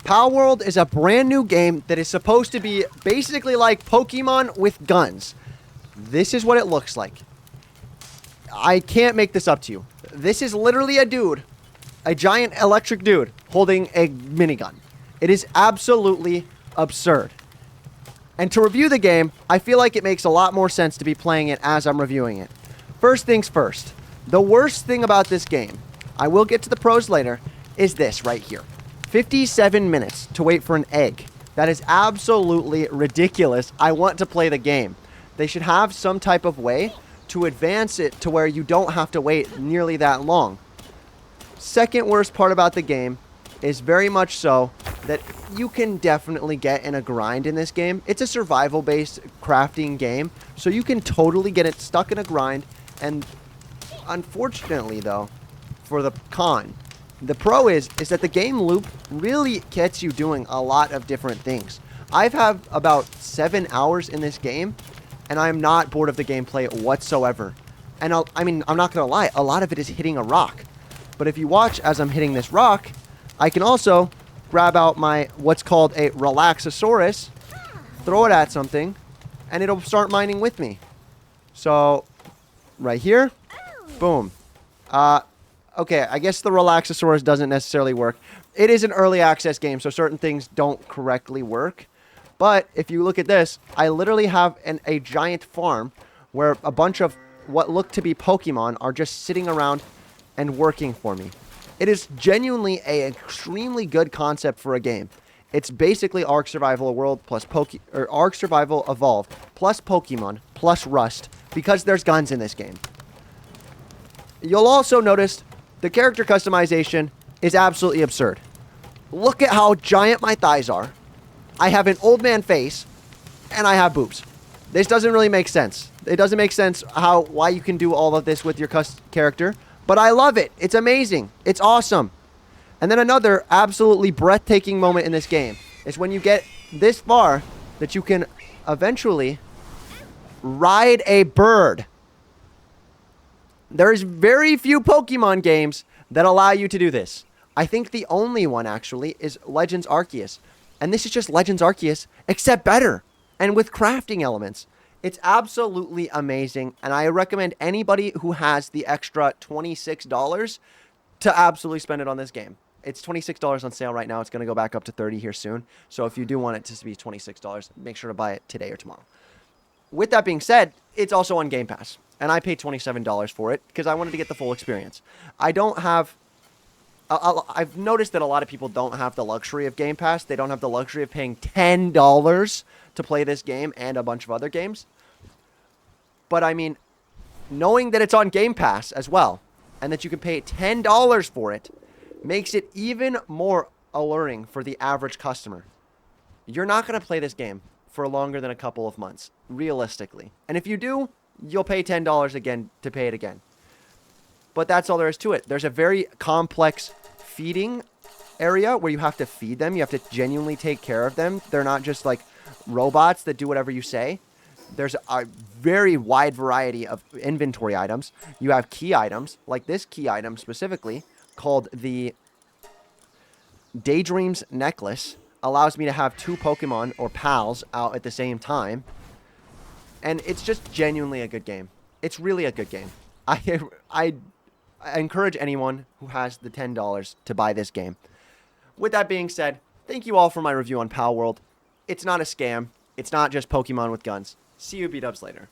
Palworld is a brand new game that is supposed to be basically like Pokemon with guns. This is what it looks like. I can't make this up to you. This is literally a dude, a giant electric dude, holding a minigun. It is absolutely absurd. And to review the game, I feel like it makes a lot more sense to be playing it as I'm reviewing it. First things first, the worst thing about this game, I will get to the pros later, is this right here. 57 minutes to wait for an egg. That is absolutely ridiculous. I want to play the game. They should have some type of way to advance it to where you don't have to wait nearly that long. Second worst part about the game is very much so that you can definitely get in a grind in this game. It's a survival-based crafting game, so you can totally get it stuck in a grind. And unfortunately, though, for the con, the pro is that the game loop really gets you doing a lot of different things. I've had about 7 hours in this game, and I'm not bored of the gameplay whatsoever. And I'm not going to lie, a lot of it is hitting a rock. But if you watch as I'm hitting this rock, I can also grab out my what's called a relaxosaurus, throw it at something, and it'll start mining with me. So, right here, boom. Okay, I guess the Relaxosaurus doesn't necessarily work. It is an early access game, so certain things don't correctly work. But if you look at this, I literally have a giant farm where a bunch of what look to be Pokemon are just sitting around and working for me. It is genuinely an extremely good concept for a game. It's basically Ark Survival World plus Ark Survival Evolved plus Pokemon plus Rust because there's guns in this game. You'll also notice the character customization is absolutely absurd. Look at how giant my thighs are. I have an old man face, and I have boobs. This doesn't really make sense. It doesn't make sense why you can do all of this with your character, but I love it. It's amazing. It's awesome. And then another absolutely breathtaking moment in this game is when you get this far that you can eventually ride a bird. There's very few Pokemon games that allow you to do this. I think the only one, actually, is Legends Arceus. And this is just Legends Arceus, except better. And with crafting elements. It's absolutely amazing. And I recommend anybody who has the extra $26 to absolutely spend it on this game. It's $26 on sale right now. It's going to go back up to $30 here soon. So if you do want it to be $26, make sure to buy it today or tomorrow. With that being said, it's also on Game Pass. And I paid $27 for it because I wanted to get the full experience. I don't have... I've noticed that a lot of people don't have the luxury of Game Pass. They don't have the luxury of paying $10 to play this game and a bunch of other games. But I mean, knowing that it's on Game Pass as well, and that you can pay $10 for it, makes it even more alluring for the average customer. You're not going to play this game for longer than a couple of months, realistically. And if you do, you'll pay $10 again to pay it again. But that's all there is to it. There's a very complex feeding area where you have to feed them. You have to genuinely take care of them. They're not just like robots that do whatever you say. There's a very wide variety of inventory items. You have key items, like this key item specifically, called the Daydreams Necklace. Allows me to have 2 Pokemon or pals out at the same time. And it's just genuinely a good game. It's really a good game. I encourage anyone who has the $10 to buy this game. With that being said, thank you all for my review on Palworld. It's not a scam. It's not just Pokemon with guns. See you B-dubs later.